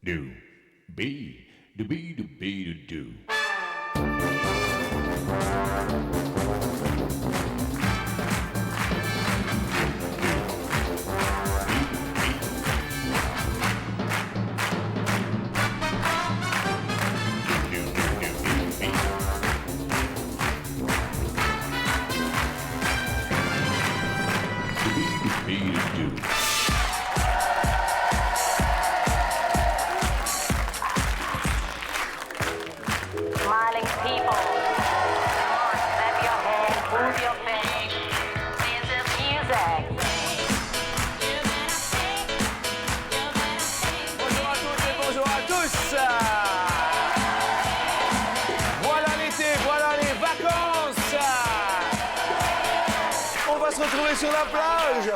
do, be, do, be, do, be, do, do. Smiling people, clap your hands, move your feet, dance to music. Bonjour à toutes et bonjour à tous. Voilà l'été, voilà les vacances. On va se retrouver sur la plage.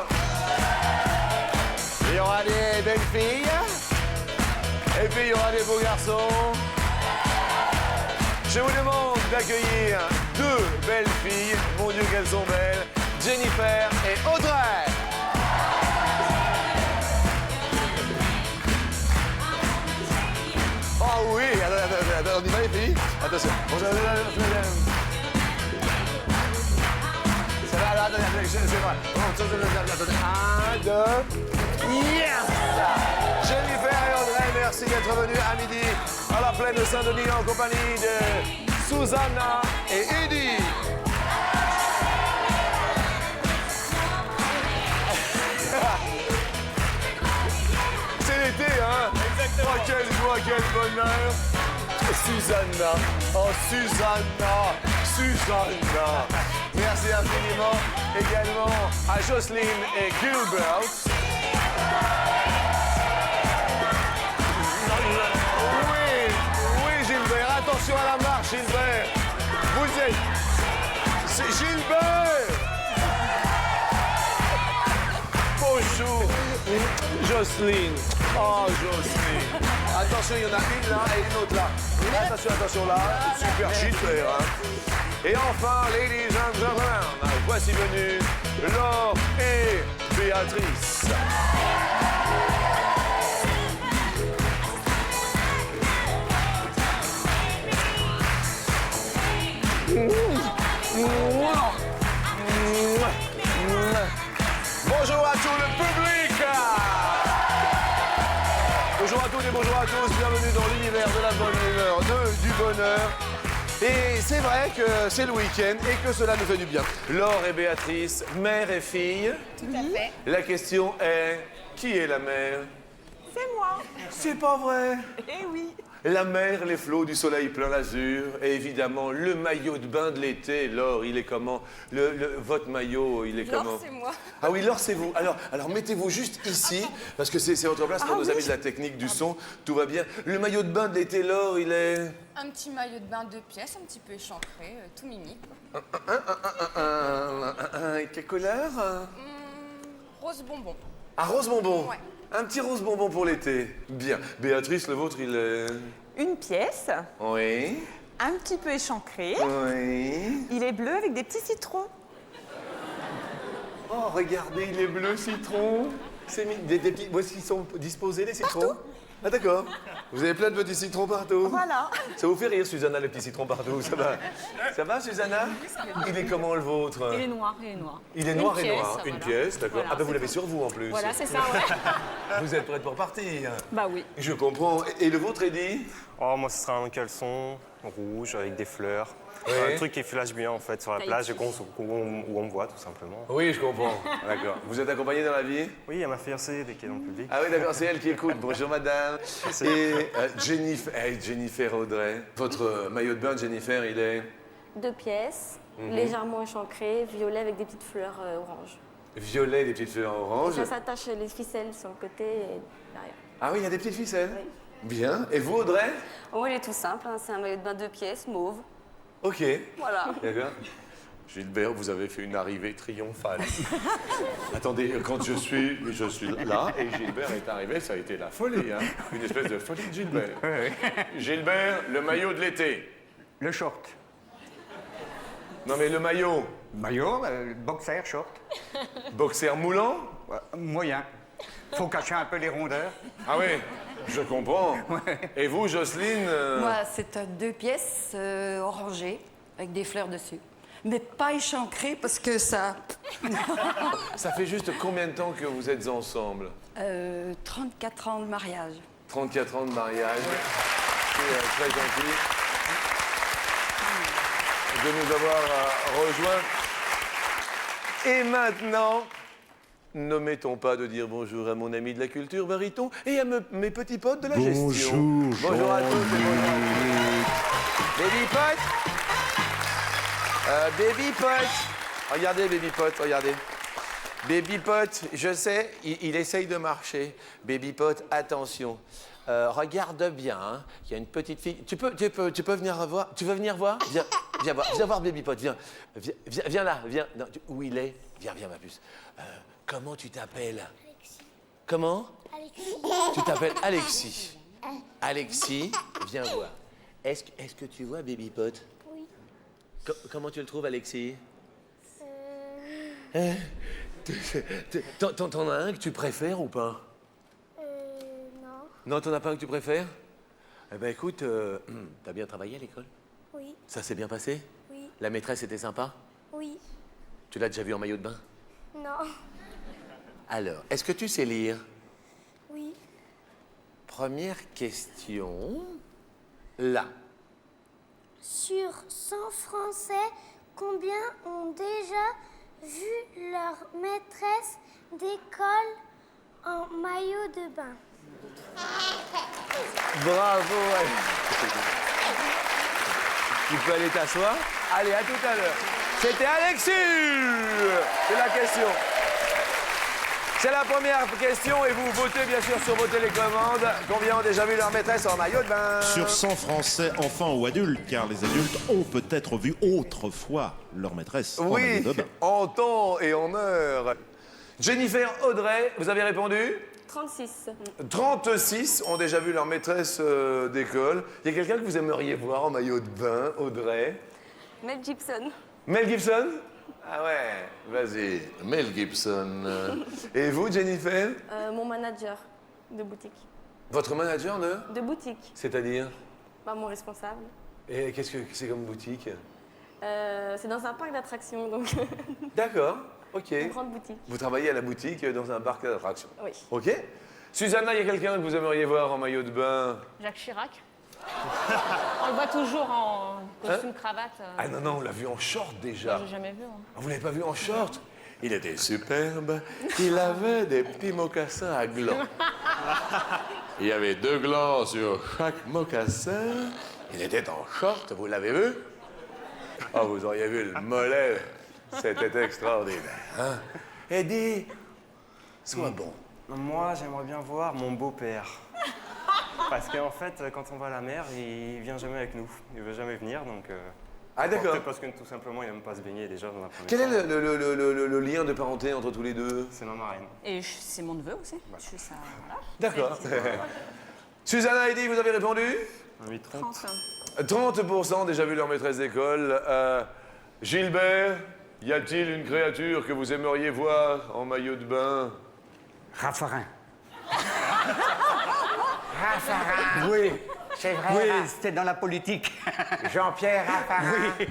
Il y aura des belles filles. Et puis il y aura des beaux garçons. Je vous demande d'accueillir deux belles filles. Mon Dieu qu'elles sont belles. Jennifer et Audrey. Oh oui, attends, on y va les filles. Attention. Bonjour, ça va, alors, attendez, c'est vrai. Attendez, un, deux, yes! Jennifer et Audrey, merci d'être venus à midi à la plaine de Saint-Denis en compagnie de Susanna et Eddy. C'est l'été, hein? Exactement. Oh, quelle joie, quel bonheur. Susanna, oh Susanna, Susanna. Merci infiniment également à Jocelyne et Gilbert. Oui, Gilbert, attention à la marche, Gilbert. Vous êtes... C'est Gilbert. Bonjour, Jocelyne. Oh, Jocelyne. Attention, il y en a une là et une autre là. Attention, attention là. Super Gilbert, hein. Et enfin, ladies and gentlemen, voici venus Laure et Béatrice. Bonjour à tout le public. Bonjour à toutes et bonjour à tous, bienvenue dans l'univers de la bonne humeur, du bonheur. Et c'est vrai que c'est le week-end et que cela nous fait du bien. Laure et Béatrice, mère et fille. Tout à fait. La question est, qui est la mère? C'est moi. C'est pas vrai. Eh oui. La mer, les flots, du soleil plein l'azur, et évidemment le maillot de bain de l'été. Laure, il est comment? Votre maillot, il est comment? Laure, c'est moi. Ah oui, Laure, c'est vous. Alors mettez-vous juste ici, parce que c'est votre place pour nos amis de la technique du son. Tout va bien. Le maillot de bain de l'été, Laure, il est... Un petit maillot de bain 2 pièces, un petit peu échancré, tout mimi. Quelle couleur? Rose bonbon. Un rose bonbon. Ouais. Un petit rose bonbon pour l'été. Bien. Béatrice, le vôtre, il est... Une pièce, Oui. un petit peu échancré. Oui. Il est bleu avec des petits citrons. Oh, regardez, il est bleu citron. C'est des petits... Où est-ce qu'ils sont disposés, les citrons? Partout. Ah, d'accord. Vous avez plein de petits citrons partout. Voilà. Ça vous fait rire, Susanna, les petits citrons partout, ça va? Ça va, Susanna? Il est comment, le vôtre? Il est noir, il est noir. Il est noir et pièce, noir. voilà. Une pièce, d'accord. Voilà, Ah, ben vous c'est l'avez tout. sur vous, en plus. Voilà, c'est ça, ouais. Vous êtes prête pour partir? Bah oui. Je comprends. Et le vôtre, Eddy? Oh, moi, ce sera un caleçon rouge avec des fleurs. Oui. Un truc qui flash bien, en fait, sur la plage et où on me voit, tout simplement. Oui, je comprends. D'accord. Vous êtes accompagné dans la vie? Oui, il y a ma fiancée qui est dans le public. Ah oui, d'accord, c'est elle qui écoute. Bonjour, madame. Et Jennifer Audrey. Votre maillot de bain, Jennifer, il est 2 pièces, légèrement échancrées, violet avec des petites fleurs oranges. violet, des petites fleurs oranges. Ça s'attache les ficelles sur le côté et derrière. Ah oui, il y a des petites ficelles? Oui. Bien. Et vous, Audrey? Oh, il est tout simple, hein, c'est un maillot de bain 2 pièces, mauve. Ok. Voilà. D'accord. Gilbert, vous avez fait une arrivée triomphale. Attendez, quand je suis là et Gilbert est arrivé, ça a été la folie, hein. Une espèce de folie de Gilbert. Gilbert, le maillot de l'été. Le short. Non mais le maillot. Maillot, boxer, short. Boxer moulant? Moyen. Faut cacher un peu les rondeurs. Ah oui. Je comprends. Et vous, Jocelyne Moi, c'est un 2 pièces orangé avec des fleurs dessus. Mais pas échancré parce que ça... Ça fait juste combien de temps que vous êtes ensemble 34 ans de mariage. 34 ans de mariage. C'est très gentil de nous avoir rejoints. Et maintenant, n'omettons pas de dire bonjour à mon ami de la culture baryton et à mes petits potes de la gestion. Bonjour à tous et bonjour à tous. Baby Pot Baby Pot Regardez, Baby Pot, regardez. Baby Pot, je sais, il essaye de marcher. Baby Pot, attention. Regarde bien, hein. Il y a une petite fille. Tu peux venir voir. Tu veux venir voir? Viens voir Baby Pot. Viens là. Viens. Non, où il est? Viens ma puce. Comment tu t'appelles? Alexis. Comment? Alexis. Tu t'appelles Alexis. Alexis, viens voir. Est-ce que tu vois Baby Pot? Oui. Comment tu le trouves, Alexis? T'en as un que tu préfères ou pas? Non. Non, t'en as pas un que tu préfères? Eh ben écoute, t'as bien travaillé à l'école? Oui. Ça s'est bien passé? Oui. La maîtresse était sympa? Oui. Tu l'as déjà vue en maillot de bain? Non. Alors, est-ce que tu sais lire? Oui. Première question. Là. Sur 100 Français, combien ont déjà vu leur maîtresse d'école en maillot de bain? Bravo, Tu peux aller t'asseoir? Allez, à tout à l'heure. C'était Alexis! C'est la question. C'est la première question et vous votez bien sûr sur vos télécommandes. Combien ont déjà vu leur maîtresse en maillot de bain? Sur 100 Français, enfants ou adultes, car les adultes ont peut-être vu autrefois leur maîtresse en maillot de bain. En temps et en heure. Jennifer, Audrey, vous avez répondu? 36. 36 ont déjà vu leur maîtresse d'école. Il y a quelqu'un que vous aimeriez voir en maillot de bain, Audrey? Mel Gibson. Mel Gibson? Ah ouais, vas-y, Mel Gibson. Et vous, Jennifer? Mon manager de boutique. Votre manager de boutique. C'est-à-dire? Bah, mon responsable. Et qu'est-ce que c'est comme boutique? C'est dans un parc d'attractions, donc... D'accord, ok. Une grande boutique. Vous travaillez à la boutique dans un parc d'attractions? Oui. Ok. Susanna, il y a quelqu'un que vous aimeriez voir en maillot de bain? Jacques Chirac. On le voit toujours en costume cravate. Ah non, on l'a vu en short déjà. J'ai jamais vu. Vous l'avez pas vu en short? Il était superbe. Il avait des petits mocassins à glands. Il y avait 2 glands sur chaque mocassin. Il était en short, vous l'avez vu? Oh, vous auriez vu le mollet. C'était extraordinaire. Hein? Eddie, sois bon. Moi, j'aimerais bien voir mon beau-père. Parce qu'en fait, quand on va à la mer, il vient jamais avec nous. Il veut jamais venir, donc... Ah d'accord. Peut-être parce que tout simplement, il n'aime pas se baigner déjà dans la première Quel est fois. le lien de parenté entre tous les deux? C'est ma marraine. Et c'est mon neveu aussi. Je fais ça, voilà. D'accord. Susanna, Eddie, vous avez répondu? Oui, 30. 30% déjà vu leur maîtresse d'école. Gilbert, y a-t-il une créature que vous aimeriez voir en maillot de bain? Raffarin. Raffarin. Oui, C'est vrai. oui, c'était dans la politique. Jean-Pierre Raffarin. Oui.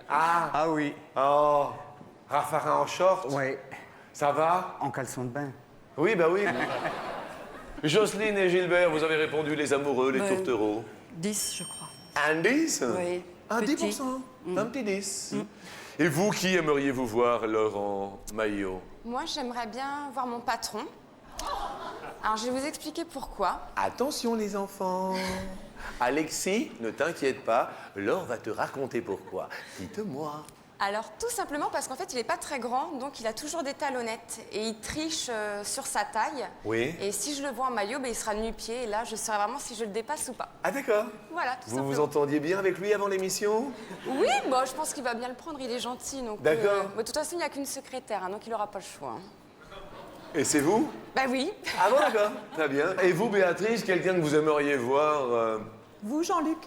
Ah. Oui. Oh, Raffarin en short? Oui. Ça va? En caleçon de bain. Oui, bah oui. Jocelyne et Gilbert, vous avez répondu les amoureux, les tourtereaux. 10, je crois. Un 10? Oui. Un Petit. 10%? Un petit 10. Et vous, qui aimeriez-vous voir, Laurent Maillot? Moi, j'aimerais bien voir mon patron. Alors, je vais vous expliquer pourquoi. Attention, les enfants. Alexis, ne t'inquiète pas, Laure va te raconter pourquoi. Dites-moi. Alors, tout simplement parce qu'en fait, il n'est pas très grand, donc il a toujours des talonnettes. Et il triche sur sa taille. Oui. Et si je le vois en maillot, ben, il sera nu-pied. Et là, je saurai vraiment si je le dépasse ou pas. Ah d'accord. Voilà, tout Vous simplement. vous entendiez bien avec lui avant l'émission? Oui, bon, je pense qu'il va bien le prendre, il est gentil. Donc, D'accord. mais de toute façon, il n'y a qu'une secrétaire, hein, donc il n'aura pas le choix. Hein. Et c'est vous? Bah oui. Ah bon, d'accord. Très bien. Et vous, Béatrice, quelqu'un que vous aimeriez voir Vous, Jean-Luc?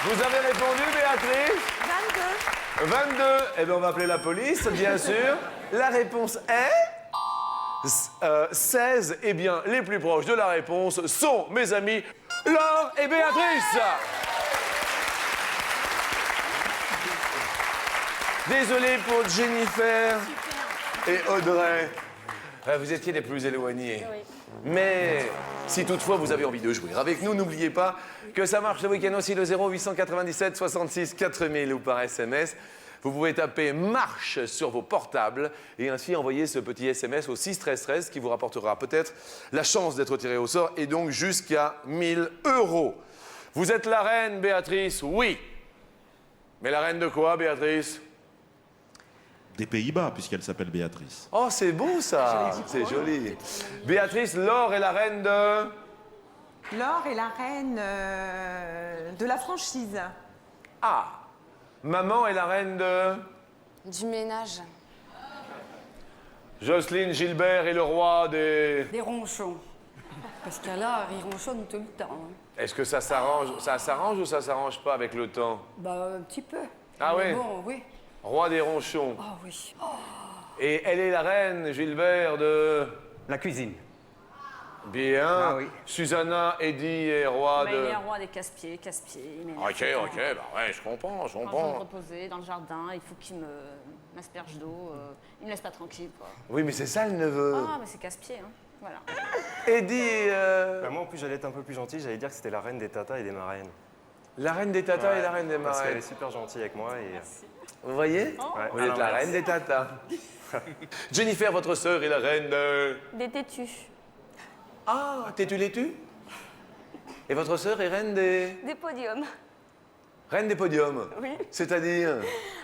Vous avez répondu, Béatrice? Ben 22. Eh bien, on va appeler la police, bien sûr. La réponse est 16. Eh bien, les plus proches de la réponse sont, mes amis, Laure et Béatrice. Désolé pour Jennifer et Audrey. Vous étiez les plus éloignés. Oui. Mais si toutefois vous avez envie de jouer avec nous, n'oubliez pas que ça marche le week-end aussi, le 0897 66 4000 ou par SMS. Vous pouvez taper marche sur vos portables et ainsi envoyer ce petit SMS au 61313 qui vous rapportera peut-être la chance d'être tiré au sort et donc jusqu'à 1000 €. Vous êtes la reine, Béatrice? Oui. Mais la reine de quoi, Béatrice? Des Pays-Bas, puisqu'elle s'appelle Béatrice. Oh, c'est beau ça. C'est joli. Béatrice, Laure est la reine de... Laure est la reine de la franchise. Ah. Maman est la reine de... Du ménage. Jocelyne Gilbert est le roi des... Des ronchons. Parce qu'à l'art, ils ronchonnent tout le temps. Hein. Est-ce que ça s'arrange ou ça s'arrange pas avec le temps? Bah, un petit peu. Ah Mais oui? bon, oui. Roi des ronchons. Ah oui. Et elle est la reine, Gilbert, de... La cuisine. Bien. Ah oui. Susanna Eddy est roi Bah, de... il est roi des casse-pieds, il ménage Ok, tout le temps. ok, bah ouais, je comprends. Quand je veux me reposer dans le jardin, il faut qu'il m'asperge d'eau. Il me laisse pas tranquille, quoi. Oui, mais c'est ça le neveu. Ah, mais c'est casse-pied, hein. Voilà. Eddy... Bah, moi, en plus, j'allais être un peu plus gentil, j'allais dire que c'était la reine des tatas et des marraines. La reine des tatas Ouais, et la reine des Parce qu'elle marraines. est super gentille avec moi et... Vous voyez? Ouais, Vous à êtes la l'inverse. reine des tatas. Jennifer, votre sœur, est la reine de... Des têtus. Ah, t'es-tu? Et votre sœur est reine des... Des podiums. Reine des podiums? Oui. C'est-à-dire?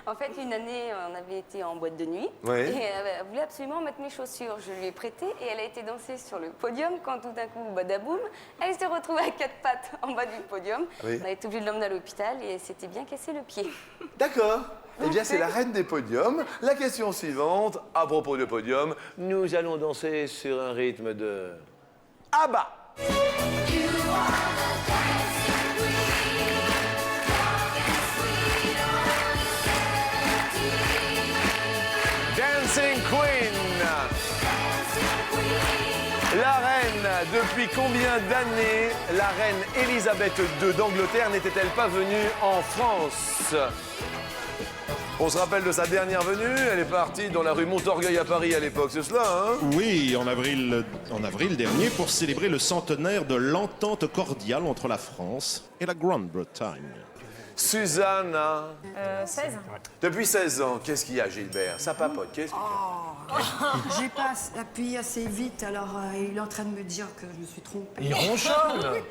En fait, une année, on avait été en boîte de nuit. Oui. Et elle voulait absolument mettre mes chaussures. Je lui ai prêté et elle a été danser sur le podium quand tout d'un coup, badaboum, elle s'est retrouvée à quatre pattes en bas du podium. Oui. On a été obligé de l'emmener à l'hôpital et elle s'était bien cassé le pied. D'accord. Eh bien, c'est la reine des podiums. La question suivante, à propos de podium, nous allons danser sur un rythme de... ABBA. Dancing Queen. La reine, depuis combien d'années la reine Elisabeth II d'Angleterre n'était-elle pas venue en France? On se rappelle de sa dernière venue, elle est partie dans la rue Montorgueil à Paris à l'époque, c'est cela, hein? Oui, en avril dernier, pour célébrer le centenaire de l'entente cordiale entre la France et la Grande-Bretagne. Suzanne, hein? 16. Depuis 16 ans, qu'est-ce qu'il y a, Gilbert? Ça papote, qu'est-ce qu'il y a? J'ai pas appuyé assez vite, alors il est en train de me dire que je me suis trompée. Il ronchonne.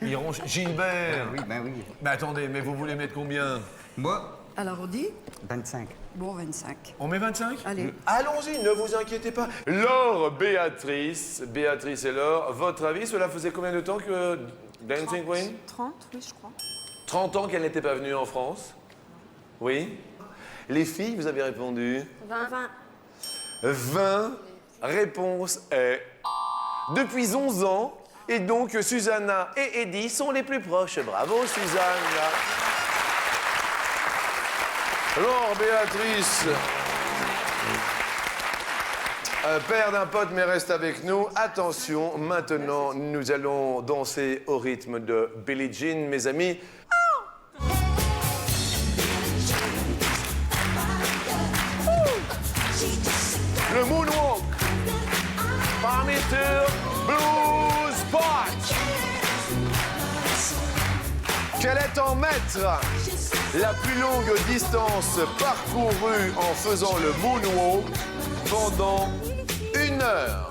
Il ronchonne. Gilbert. Oui, ben oui. Mais attendez, mais vous voulez mettre combien? Moi, Alors on dit 25. Bon, 25. On met 25? Allez. Allons-y, ne vous inquiétez pas. Laure, Béatrice et Laure, votre avis, cela faisait combien de temps que Dancing Queen? 30, oui, je crois. 30 ans qu'elle n'était pas venue en France? Oui. Les filles, vous avez répondu? 20. 20. Réponse est depuis 11 ans. Et donc, Susanna et Eddy sont les plus proches. Bravo, Suzanne. Alors, Béatrice, père d'un pote, mais reste avec nous. Attention, maintenant, nous allons danser au rythme de Billie Jean, mes amis. Le moonwalk. Parmi Blues Spot. Quelle est en mètres la plus longue distance parcourue en faisant le moonwalk pendant 1 heure?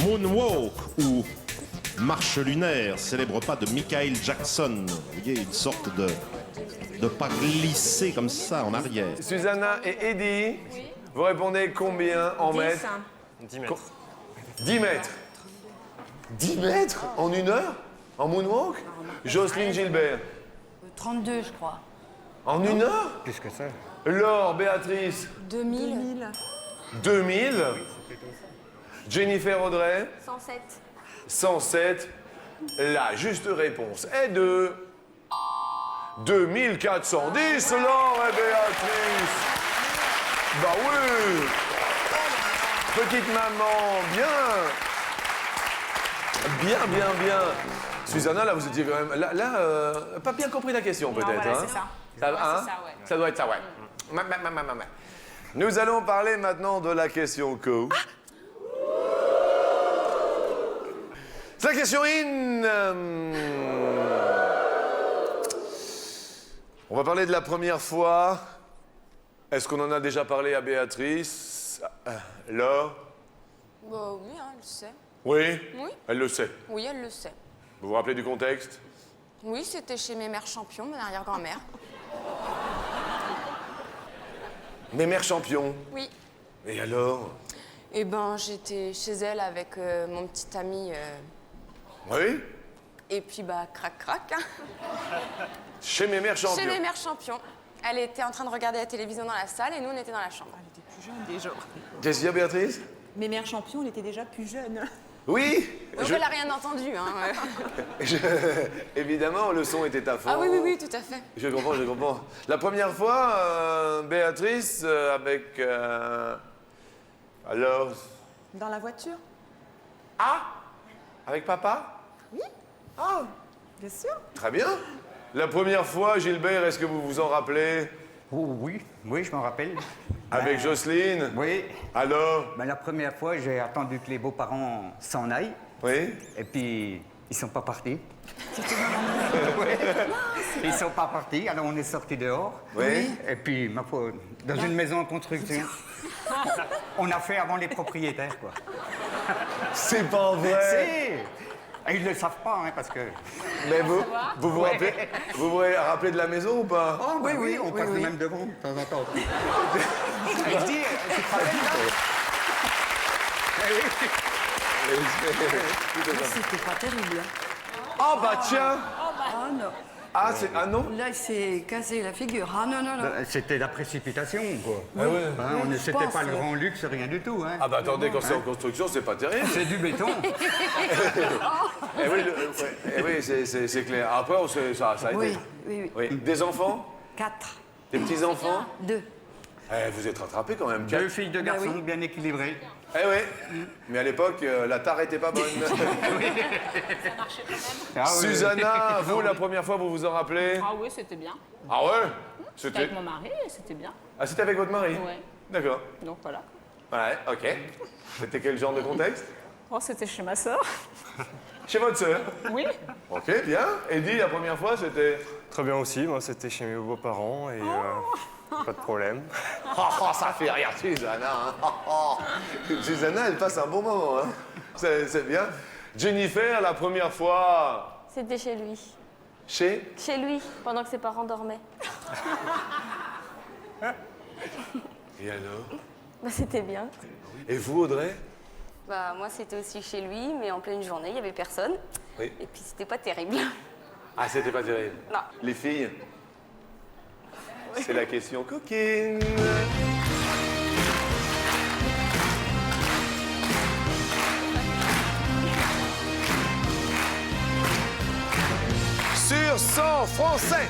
Moonwalk ou marche lunaire, célèbre pas de Michael Jackson. Vous voyez, une sorte de pas glisser comme ça en arrière. Susanna et Eddy, vous répondez combien en 10, mètres? hein. 10 mètres. 10 mètres. 10 mètres en 1 heure? En moonwalk? Jocelyne Gilbert. 32, je crois. En 1 heure? Plus que ça. Laure, Béatrice. 2000. 2000. Jennifer Audrey. 107. 107. La juste réponse est de 2410, Laure et Béatrice. Bah oui. Petite maman, bien. Bien. Susanna, là, vous étiez quand même... Là, pas bien compris la question, peut-être. voilà, hein. c'est ça. Ça, Ouais, hein? c'est ça, ouais. Ça doit être ça, ouais. Nous allons parler maintenant de la question co. C'est la question in. On va parler de la première fois. Est-ce qu'on en a déjà parlé à Béatrice? Laure? Bah oui, hein, elle le sait. Oui? Oui. Elle le sait. Oui, elle le sait. Vous vous rappelez du contexte? Oui, c'était chez mes mères champions, ma arrière-grand-mère. Mes mères champions. Oui. Et alors? Eh ben, j'étais chez elle avec mon petit ami. Oui? Et puis, bah, crac. Hein. Chez mes mères champions. Chez mes mères champions. Elle était en train de regarder la télévision dans la salle et nous, on était dans la chambre. Elle était plus jeune déjà. Qu'est-ce qu'il y a, Béatrice? Mes mères champions, elle était déjà plus jeune. Oui? Donc, elle n'a rien entendu. Hein. Évidemment, le son était à fond. Ah oui, tout à fait. Je comprends. La première fois, Béatrice, avec... alors... Dans la voiture? Ah! Avec papa? Oui. Ah! Bien sûr. Très bien. La première fois, Gilbert, est-ce que vous vous en rappelez? Oh, oui, je m'en rappelle. Avec Jocelyne? Oui. Alors? La première fois, j'ai attendu que les beaux-parents s'en aillent. Oui. Et puis, ils sont pas partis. Ils sont pas partis, alors on est sortis dehors. Oui. Et puis, ma foi, dans une maison en construction, on a fait avant les propriétaires, quoi. C'est pas vrai. Si. Et ils ne le savent pas, hein, parce que... Mais vous vous rappelez, vous vous rappelez de la maison ou pas? Oh, oui, on passe même devant de temps en temps. Elle dit, tu te rappelles, C'était pas terrible. Oh bah tiens. Ah non. Ah non? Là, il s'est cassé la figure. Ah non. C'était la précipitation, quoi. Ah ouais. Hein, c'était pense, pas le grand luxe, rien du tout. Hein. Ah bah attendez, quand c'est en construction, c'est pas terrible. C'est du béton. Oui, c'est clair. Après, ça a été. Oui. Des enfants? 4. Des petits-enfants? 2. Vous êtes rattrapés quand même. 2 filles, 2 garçons, bien équilibrés. Eh oui. Mais à l'époque, la tare était pas bonne. Susanna, vous, la première fois, vous vous en rappelez? Ah oui, c'était bien. Ah ouais? C'était avec mon mari et c'était bien. Ah, c'était avec votre mari? Ouais. D'accord. Donc voilà. Ouais, ok. C'était quel genre de contexte? Oh, c'était chez ma sœur. Chez votre sœur? Oui. Ok, bien. Eddie, la première fois, c'était? Très bien aussi, moi c'était chez mes beaux-parents et pas de problème. Oh, ça fait rire Susanna. Hein. Susanna, elle passe un bon moment. Hein. C'est bien. Jennifer, la première fois... C'était chez lui. Chez Lui, pendant que ses parents dormaient. Et alors? Bah, c'était bien. Et vous, Audrey? Bah, moi, c'était aussi chez lui, mais en pleine journée, il n'y avait personne. Oui. Et puis, c'était pas terrible. Ah, c'était pas terrible. Non. Les filles? C'est la question coquine. Sur 100 Français,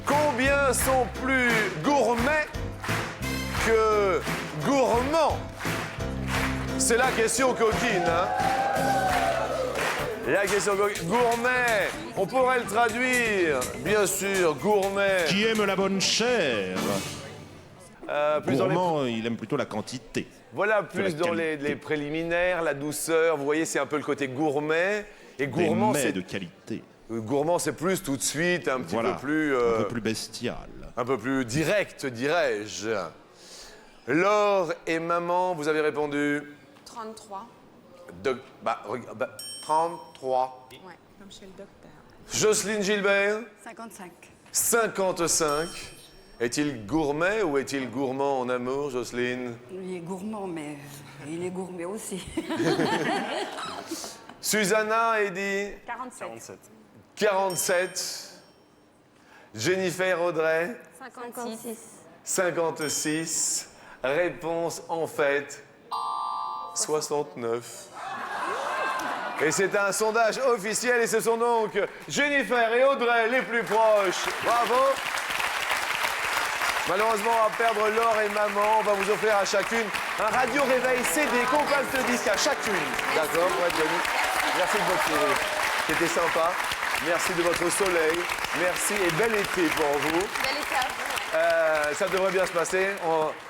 combien sont plus gourmets que gourmands? C'est la question coquine, hein? La question coquine. Gourmet, on pourrait le traduire, bien sûr, gourmet. Qui aime la bonne chair? Plus dans les- Gourmand, il aime plutôt la quantité. Voilà, que la plus dans les préliminaires, la douceur. Vous voyez, c'est un peu le côté gourmet. Et gourmand, Des mets c'est de qualité. gourmand, c'est plus tout de suite, un petit Voilà, peu plus, un peu plus bestial. un peu plus direct, dirais-je. Laure et maman, vous avez répondu 33. 33. Ouais. Comme chez le docteur. Jocelyne Gilbert, 55. 55. Est-il gourmet ou est-il gourmand en amour, Jocelyne? Il est gourmand, mais il est gourmet aussi. Susanna, Eddy? 47. 47. Jennifer, Audrey? 56. 56. Réponse en fait 69. Et c'est un sondage officiel et ce sont donc Jennifer et Audrey les plus proches. Bravo. Malheureusement, on va perdre Laure et Maman. On va vous offrir à chacune un radio réveil CD compact disque à chacune. D'accord, pour être venue. Merci de votre sourire. C'était sympa. Merci de votre soleil. Merci et bel été pour vous. Bel été à vous. Ça devrait bien se passer.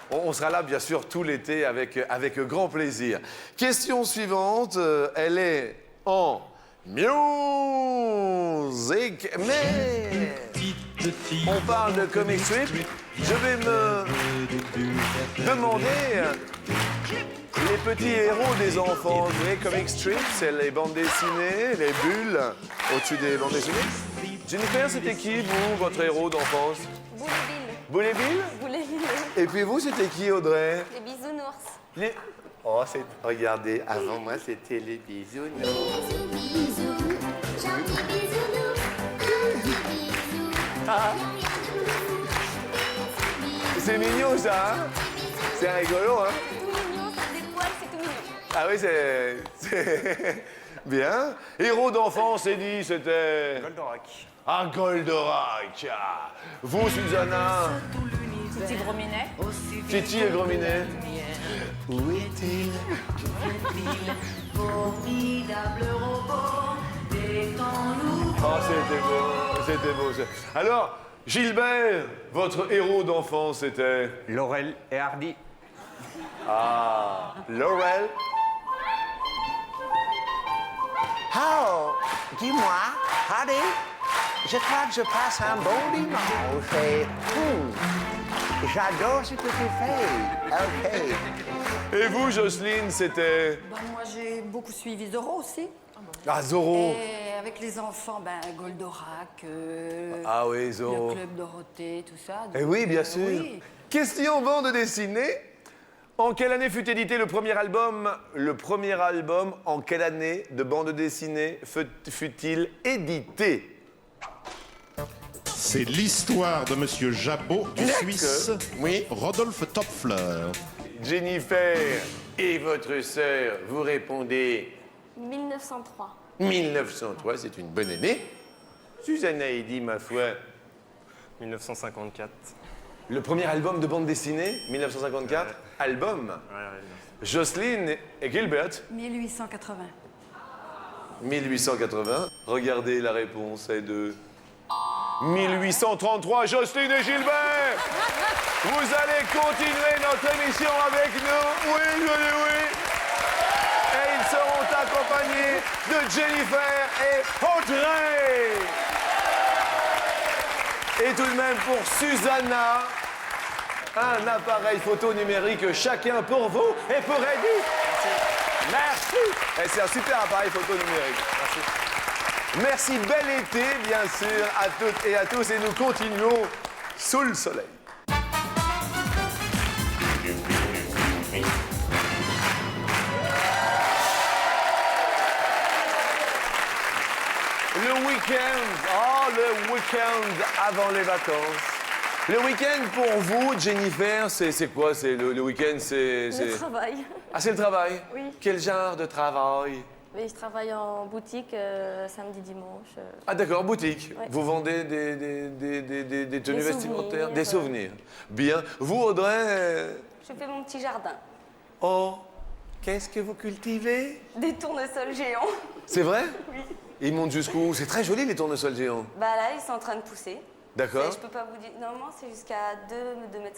On sera là, bien sûr, tout l'été avec grand plaisir. Question suivante. Elle est en music, mais on parle de comic strip. Je vais me demander les petits héros des enfants. Vous voyez, comic strip, c'est les bandes dessinées, les bulles au-dessus des bandes dessinées. Jennifer, c'était qui, vous, votre héros d'enfance? Boule et Bill. Boule et Bill? Boule et Bill. Et puis vous, c'était qui, Audrey? Les bisounours. Les... Oh, regardez, avant moi, c'était les bisounours. Ah. C'est mignon, ça, hein? C'est rigolo, hein? C'est tout mignon, ça a des poils, c'est tout mignon. Ah oui, c'est... Bien. Héros d'enfance, dit, c'était... Goldorak. Ah, Goldorak. Ah. Vous, Susanna? Titi Grominet. Titi et Grominet. Où est-il? Formidable robot, détends-nous. Oh, c'était beau. Alors, Gilbert, votre héros d'enfance, c'était... Laurel et Hardy. Ah, Laurel. Oh, dis-moi, Hardy, je crois que je passe un bon dimanche et... j'adore ce que tu fais. OK. Et vous, Jocelyne, c'était... Moi, j'ai beaucoup suivi Zorro aussi. Ah, Zorro. Et avec les enfants, Goldorak, Ah oui, Zorro. le Club Dorothée, tout ça. Eh oui, bien sûr. Oui. Question bande dessinée. En quelle année fut édité le premier album? Le premier album, en quelle année de bande dessinée fut-il édité? C'est l'histoire de Monsieur Jabot du Suisse, oui. Rodolphe Topfler. Jennifer et votre sœur, vous répondez 1903. 1903, c'est une bonne année. Susanna Eddy, ma foi. 1954. Le premier album de bande dessinée, 1954, ouais. Album. Ouais. Jocelyne et Gilbert. 1880. 1880. Regardez, la réponse est de 1833. Jocelyne et Gilbert, vous allez continuer notre émission avec nous. Oui, je dis oui. Et ils seront accompagnés de Jennifer et Audrey. Et tout de même pour Susanna, un appareil photo numérique chacun pour vous et pour Eddie. Merci. Et c'est un super appareil photo numérique. Merci, bel été, bien sûr, à toutes et à tous. Et nous continuons sous le soleil. Le week-end avant les vacances. Le week-end pour vous, Jennifer, c'est quoi? C'est le week-end, Le travail. Ah, c'est le travail? Oui. Quel genre de travail? Oui, je travaille en boutique samedi, dimanche. Ah d'accord, boutique. Ouais. Vous vendez des tenues Des vestimentaires, souvenirs, des souvenirs. Bien. Vous, Audrey? Je fais mon petit jardin. Oh, qu'est-ce que vous cultivez? Des tournesols géants. C'est vrai? Oui. Ils montent jusqu'où? C'est très joli, les tournesols géants. Bah là, ils sont en train de pousser. D'accord. Je peux pas vous dire. Normalement, c'est jusqu'à 2,50 m.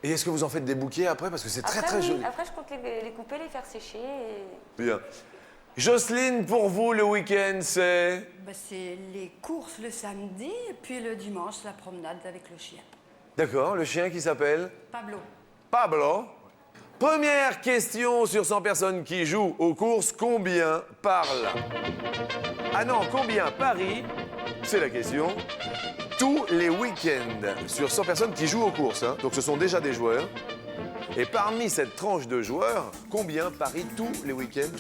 Et est-ce que vous en faites des bouquets après? Parce que c'est très, très oui. joli. Après, je compte les couper, les faire sécher. Et... Bien. Jocelyne, pour vous, le week-end, c'est... C'est les courses le samedi et puis le dimanche, la promenade avec le chien. D'accord, le chien qui s'appelle? Pablo. Pablo. Première question sur 100 personnes qui jouent aux courses. Combien parlent? Ah non, combien Paris? C'est la question. Tous les week-ends sur 100 personnes qui jouent aux courses. Hein. Donc ce sont déjà des joueurs. Et parmi cette tranche de joueurs, combien Paris tous les week-ends?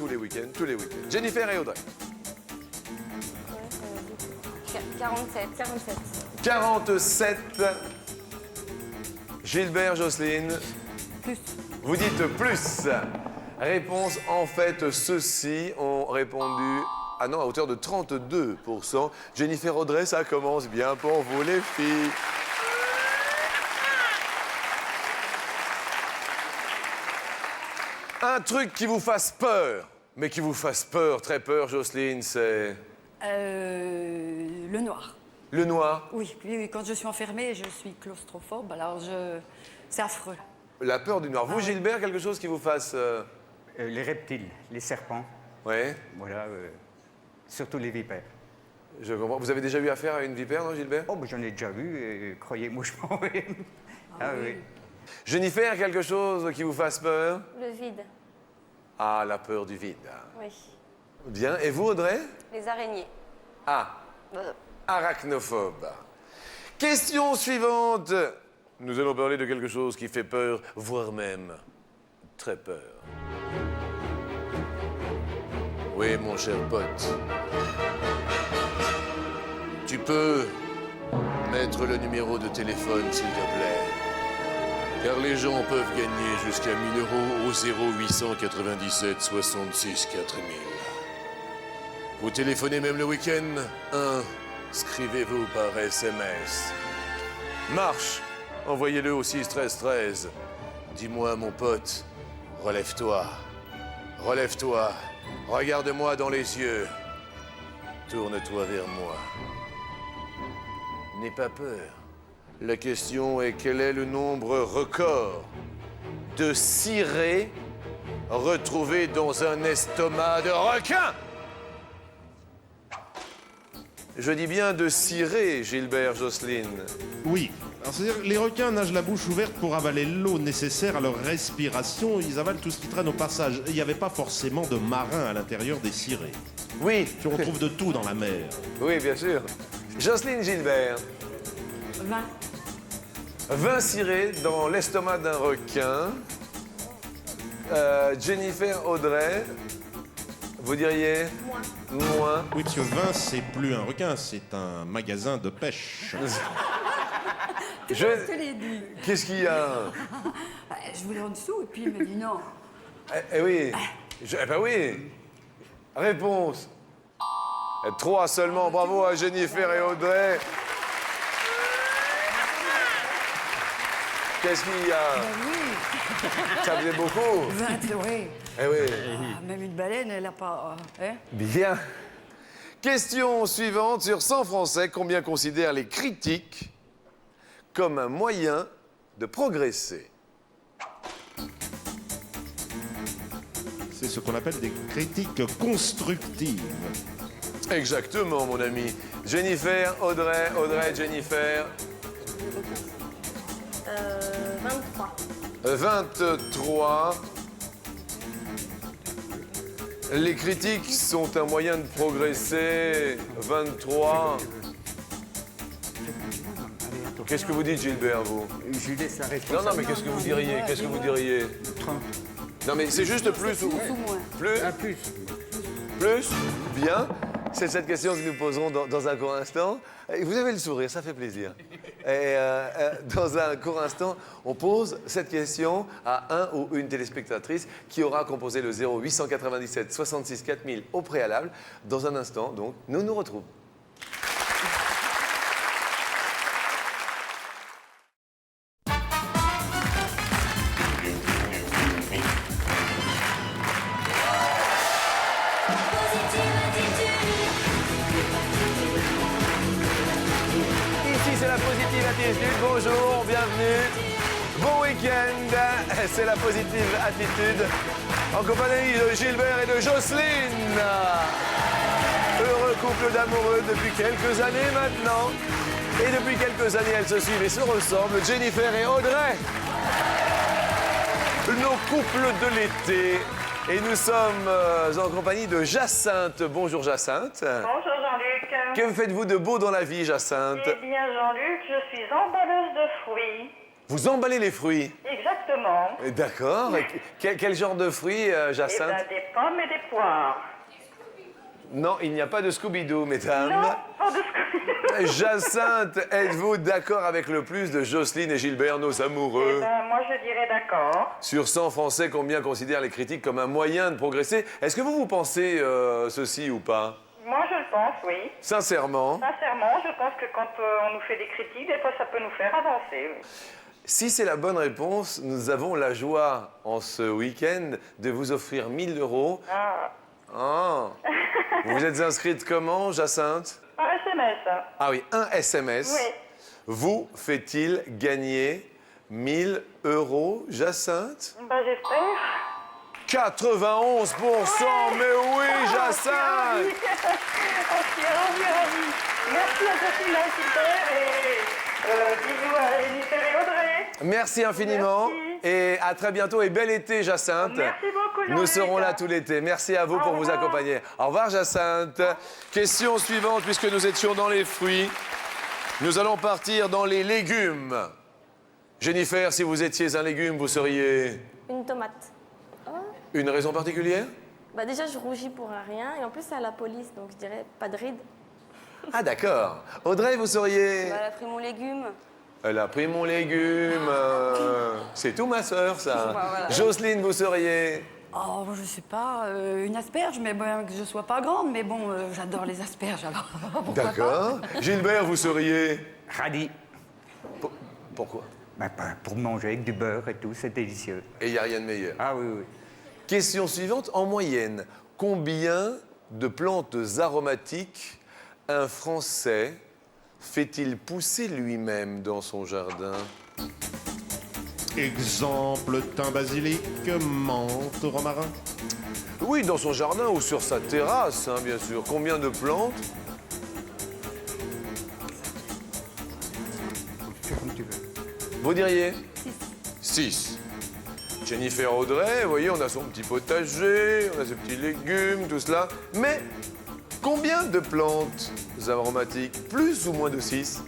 Jennifer et Audrey. 47. 47. Gilbert, Jocelyne. Plus. Vous dites plus. Réponse, en fait, ceux-ci ont répondu... Ah non, à hauteur de 32%. Jennifer Audrey, ça commence bien pour vous, les filles. Un truc qui vous fasse peur, mais qui vous fasse peur, très peur, Jocelyne, c'est... Le noir. Le noir? Oui, oui, quand je suis enfermée, je suis claustrophobe, alors c'est affreux. La peur du noir. Vous, Gilbert, quelque chose qui vous fasse... Les reptiles, les serpents. Oui. Voilà, surtout les vipères. Je comprends. Vous avez déjà eu affaire à une vipère, non, Gilbert? Oh, j'en ai déjà vu, et croyez-moi, je m'en vais. Ah oui. Jennifer, quelque chose qui vous fasse peur? Le vide. Ah, la peur du vide. Oui. Bien. Et vous, Audrey? Les araignées. Ah, arachnophobe. Question suivante. Nous allons parler de quelque chose qui fait peur, voire même très peur. Oui, mon cher pote. Tu peux mettre le numéro de téléphone, s'il te plaît. Car les gens peuvent gagner jusqu'à 1 000 € au 0897 66 4000. Vous téléphonez même le week-end. Inscrivez-vous par SMS. Marche. Envoyez-le au 6 13 13. Dis-moi, mon pote, relève-toi. Relève-toi. Regarde-moi dans les yeux. Tourne-toi vers moi. N'aie pas peur. La question est quel est le nombre record de cirés retrouvés dans un estomac de requin? Je dis bien de cirés, Gilbert, Jocelyne. Oui. Alors, c'est-à-dire que les requins nagent la bouche ouverte pour avaler l'eau nécessaire à leur respiration. Ils avalent tout ce qui traîne au passage. Il n'y avait pas forcément de marins à l'intérieur des cirés. Oui. Puis on trouve de tout dans la mer. Oui, bien sûr. Jocelyne Gilbert. 20. 20 cirés dans l'estomac d'un requin. Jennifer Audrey, vous diriez? Moins. Oui, parce que 20, c'est plus un requin, c'est un magasin de pêche. Je te l'ai dit. Qu'est-ce qu'il y a? Je voulais en dessous et puis il me dit non. Eh oui. Eh ben oui. Réponse. 3 seulement. Bravo à Jennifer et Audrey. Qu'est-ce qu'il y a? Oui. Ça faisait beaucoup. 20, oui. Eh oui. Même une baleine, elle n'a pas... hein? Bien. Question suivante. Sur 100 Français, combien considèrent les critiques comme un moyen de progresser? C'est ce qu'on appelle des critiques constructives. Exactement, mon ami. Jennifer, Audrey, Jennifer. 23. 23. Les critiques sont un moyen de progresser. 23. Qu'est-ce que vous dites, Gilbert, vous? Je laisse la réponse. Non, mais qu'est-ce que vous diriez? Qu'est-ce que vous diriez? 30. Non, mais c'est juste plus ou moins? Plus? Plus. Plus? Bien. C'est cette question que nous poserons dans un court instant. Et vous avez le sourire, ça fait plaisir. Et dans un court instant, on pose cette question à un ou une téléspectatrice qui aura composé le 0897 66 4000 au préalable. Dans un instant, donc, nous nous retrouvons. Bonjour, bienvenue. Bon week-end. C'est la positive attitude en compagnie de Gilbert et de Jocelyne. Heureux couple d'amoureux depuis quelques années maintenant. Et depuis quelques années, elles se suivent et se ressemblent. Jennifer et Audrey. Nos couples de l'été. Et nous sommes en compagnie de Jacinthe. Bonjour Jacinthe. Bonjour Jean-Luc. Que faites-vous de beau dans la vie, Jacinthe? Eh bien Jean-Luc, je suis emballeuse de fruits. Vous emballez les fruits? Exactement. D'accord. Quel genre de fruits, Jacinthe? Eh bien des pommes et des poires. Non, il n'y a pas de Scooby-Doo, mesdames. Non, pas de Scooby-Doo. Jacinthe, êtes-vous d'accord avec le plus de Jocelyne et Gilbert, nos amoureux? Eh ben, moi, je dirais d'accord. Sur 100 Français, combien considèrent les critiques comme un moyen de progresser? Est-ce que vous pensez ceci ou pas? Moi, je le pense, oui. Sincèrement? Sincèrement, je pense que quand on nous fait des critiques, des fois, ça peut nous faire avancer. Oui. Si c'est la bonne réponse, nous avons la joie, en ce week-end, de vous offrir 1 000 euros. Ah. Ah. Vous êtes inscrite comment, Jacinthe? Par SMS. Ah oui, un SMS. Oui. Vous fait-il gagner 1 000 euros, Jacinthe? Ben, j'espère. 91%, mais oui, Jacinthe! Ravi. Merci à Jacinthe Gilbert et bisous à Jennifer et Audrey. Merci infiniment. Merci. Et à très bientôt et bel été, Jacinthe. Merci beaucoup, Jean-Luc. Nous serons là tout l'été. Merci à vous pour vous accompagner. Au revoir, Jacinthe. Question suivante, puisque nous étions dans les fruits. Nous allons partir dans les légumes. Jennifer, si vous étiez un légume, vous seriez... Une tomate. Une raison particulière? Bah déjà, je rougis pour rien. Et en plus, c'est à la police, donc je dirais pas de rides. Ah, d'accord. Audrey, vous seriez... Bah, elle a pris mon légume. Elle a pris mon légume. C'est tout, ma sœur, ça. Bah, voilà. Jocelyne, vous seriez... Oh, je sais pas, une asperge, mais bien que je sois pas grande, mais bon, j'adore les asperges, alors pourquoi pas. D'accord. Gilbert, vous seriez... Radis. Pourquoi? Ben, pour manger avec du beurre et tout, c'est délicieux. Et il n'y a rien de meilleur. Ah oui, oui. Question suivante. En moyenne, combien de plantes aromatiques un Français fait-il pousser lui-même dans son jardin? Exemple, thym, basilic, menthe, romarin. Oui, dans son jardin ou sur sa terrasse, hein, bien sûr. Combien de plantes? Fais comme tu veux. Vous diriez? 6. Jennifer Audrey, vous voyez, on a son petit potager, on a ses petits légumes, tout cela. Mais combien de plantes aromatiques? Plus ou moins de 6?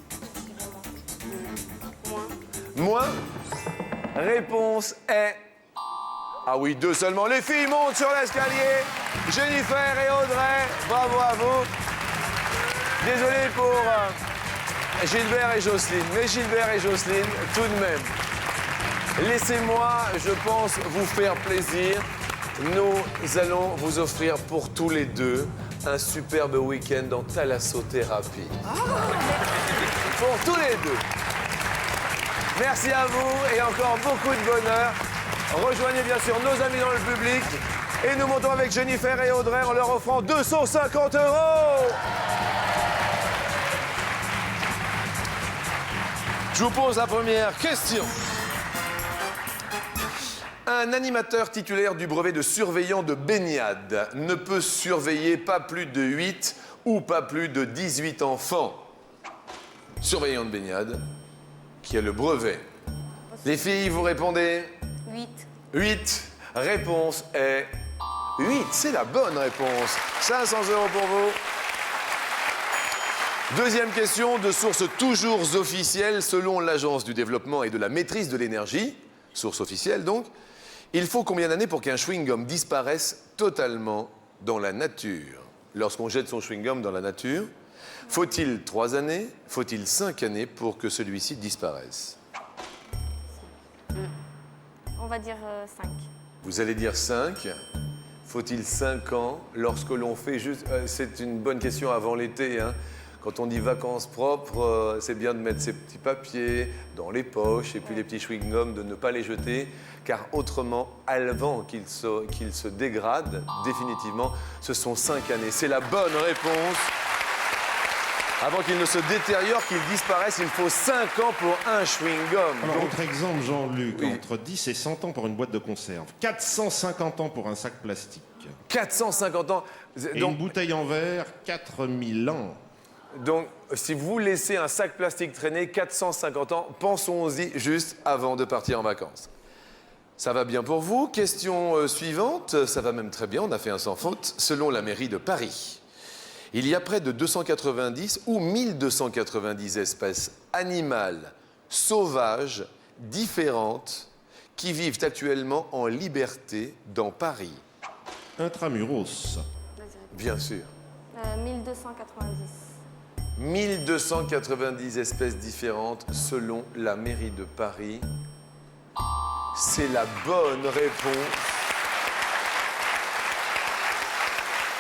Moins. Réponse est... Ah oui, 2 seulement. Les filles montent sur l'escalier. Jennifer et Audrey, bravo à vous. Désolé pour Gilbert et Jocelyne. Mais Gilbert et Jocelyne, tout de même. Laissez-moi, je pense, vous faire plaisir. Nous allons vous offrir pour tous les deux un superbe week-end en thalassothérapie. Pour tous les deux. Merci à vous et encore beaucoup de bonheur. Rejoignez bien sûr nos amis dans le public. Et nous montons avec Jennifer et Audrey en leur offrant 250 €. Je vous pose la première question. Un animateur titulaire du brevet de surveillant de baignade ne peut surveiller pas plus de 8 ou pas plus de 18 enfants. Surveillant de baignade, qui a le brevet. Les filles, vous répondez? 8. 8. Réponse est 8. C'est la bonne réponse. 500 € pour vous. Deuxième question, de source toujours officielle, selon l'Agence du développement et de la maîtrise de l'énergie, source officielle donc, il faut combien d'années pour qu'un chewing-gum disparaisse totalement dans la nature? Lorsqu'on jette son chewing-gum dans la nature, faut-il 3 années, faut-il 5 années pour que celui-ci disparaisse? On va dire 5. Vous allez dire 5. Faut-il 5 ans lorsque l'on fait juste... c'est une bonne question avant l'été, hein. Quand on dit vacances propres, c'est bien de mettre ses petits papiers dans les poches et puis les petits chewing-gums, de ne pas les jeter, car autrement, avant qu'ils se dégradent définitivement, ce sont 5 années. C'est la bonne réponse. Avant qu'il ne se détériore, qu'il disparaisse, il faut 5 ans pour un chewing-gum. Alors, autre exemple, Jean-Luc, entre 10 et 100 ans pour une boîte de conserve, 450 ans pour un sac plastique. 450 ans. Et une bouteille en verre, 4000 ans. Donc, si vous laissez un sac plastique traîner 450 ans, pensons-y juste avant de partir en vacances. Ça va bien pour vous? Question suivante, ça va même très bien, on a fait un sans faute. Selon la mairie de Paris, il y a près de 290 ou 1290 espèces animales sauvages différentes qui vivent actuellement en liberté dans Paris. Intramuros. Bien sûr. 1290. 1290 espèces différentes selon la mairie de Paris. C'est la bonne réponse.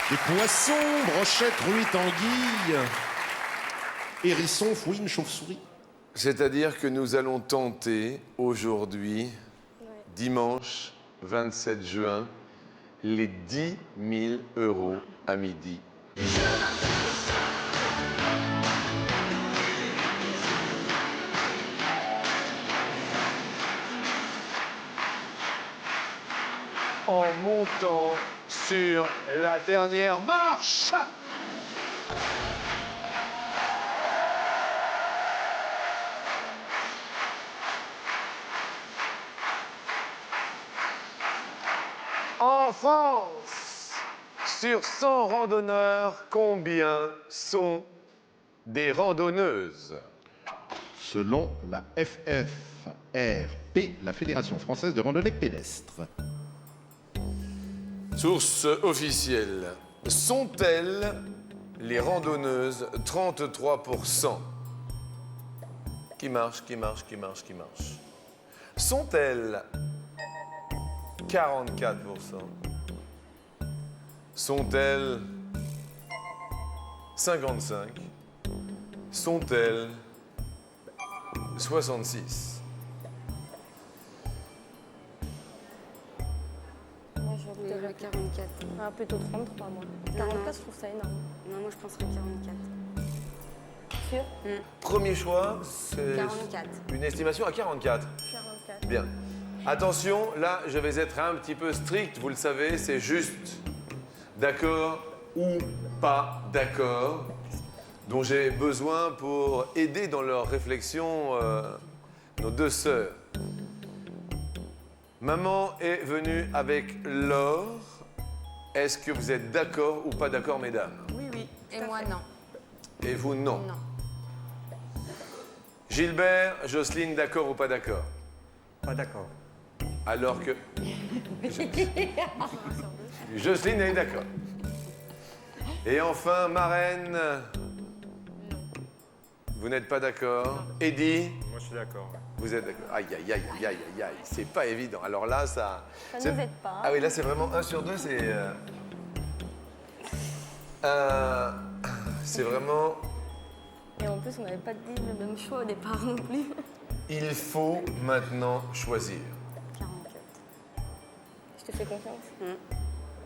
Des poissons, brochettes, truites, anguilles, hérissons, fouines, chauves-souris. C'est-à-dire que nous allons tenter aujourd'hui, dimanche 27 juin, les 10 000 € à midi. En montant sur la dernière marche. En France, sur 100 randonneurs, combien sont des randonneuses? Selon la FFRP, la Fédération française de randonnée pédestre. Source officielle. Sont-elles les randonneuses 33%? Qui marche, qui marche, qui marche, qui marche. Sont-elles 44%? Sont-elles 55%? Sont-elles 66%? Moi, je dirais 44. Ah, plutôt 33, moi. 44, je trouve ça énorme. Non, moi, je penserais 44. Sûr Premier choix, c'est 44. une estimation à 44. 44. Bien. Attention, là, je vais être un petit peu strict, vous le savez, c'est juste d'accord ou pas d'accord dont j'ai besoin pour aider dans leur réflexion nos deux sœurs. Maman est venue avec Laure. Est-ce que vous êtes d'accord ou pas d'accord, mesdames? Oui, oui. Et moi, non. Et vous, non? Non. Gilbert, Jocelyne, d'accord ou pas d'accord? Pas d'accord. Alors que... Jocelyne est d'accord. Et enfin, marraine, vous n'êtes pas d'accord? Eddie? Moi, je suis d'accord. Vous êtes d'accord? Aïe, aïe, aïe, aïe, aïe, aïe, c'est pas évident. Alors là, ça... Ça nous aide pas. Ah oui, là, c'est vraiment 1 sur 2, c'est... c'est vraiment... Et en plus, on n'avait pas dit le même choix au départ non plus. Il faut maintenant choisir. 44. Je te fais confiance.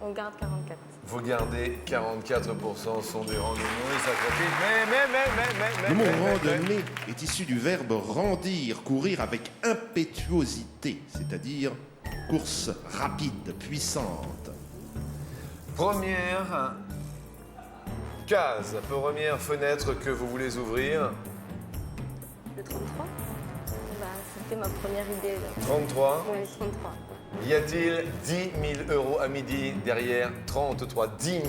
On garde 44. Vous gardez 44% sont des randonneurs, ça critique. Le mot randonnée est issu du verbe rendir, courir avec impétuosité, c'est-à-dire course rapide, puissante. Première case, première fenêtre que vous voulez ouvrir. Le 33 Bah, c'était ma première idée. Là. 33. Oui, 33. Y a-t-il 10 000 € à midi derrière 33? 10 000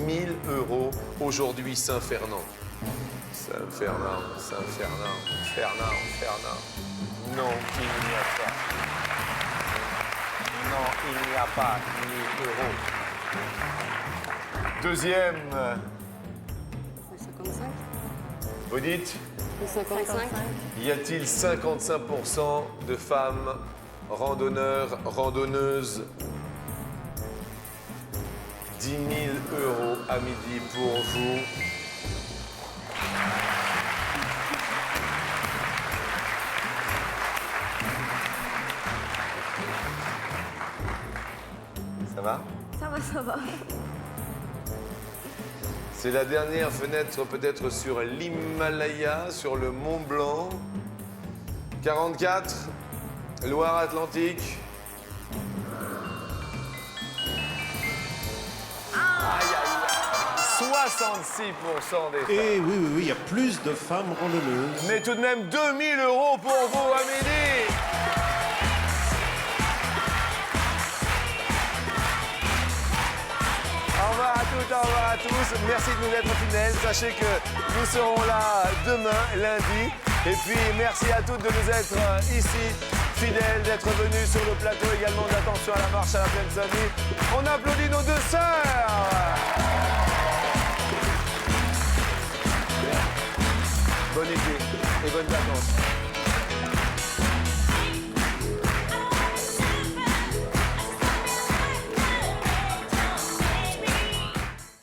€ aujourd'hui, Saint-Fernand. Saint-Fernand, Saint-Fernand, Fernand, Fernand. Non, il n'y a pas. Non, il n'y a pas 1000 €. Deuxième. 55. Vous dites? 55. Y a-t-il 55% de femmes randonneurs, randonneuses? 10 000 € à midi pour vous. Ça va? Ça va, ça va. C'est la dernière fenêtre peut-être sur l'Himalaya, sur le Mont Blanc. 44, Loire-Atlantique. Aïe, aïe, aïe. 66% des femmes. Et oui, oui, oui, il y a plus de femmes randonneuses. Mais tout de même 2 000 € pour vous à midi. Au revoir à toutes, au revoir à tous. Merci de nous être fidèles. Sachez que nous serons là demain, lundi. Et puis, merci à toutes de nous être ici, fidèles, d'être venus sur le plateau également d'Attention à la marche à la Plaine Saint-Denis. On applaudit nos deux sœurs. bon été et bonnes vacances.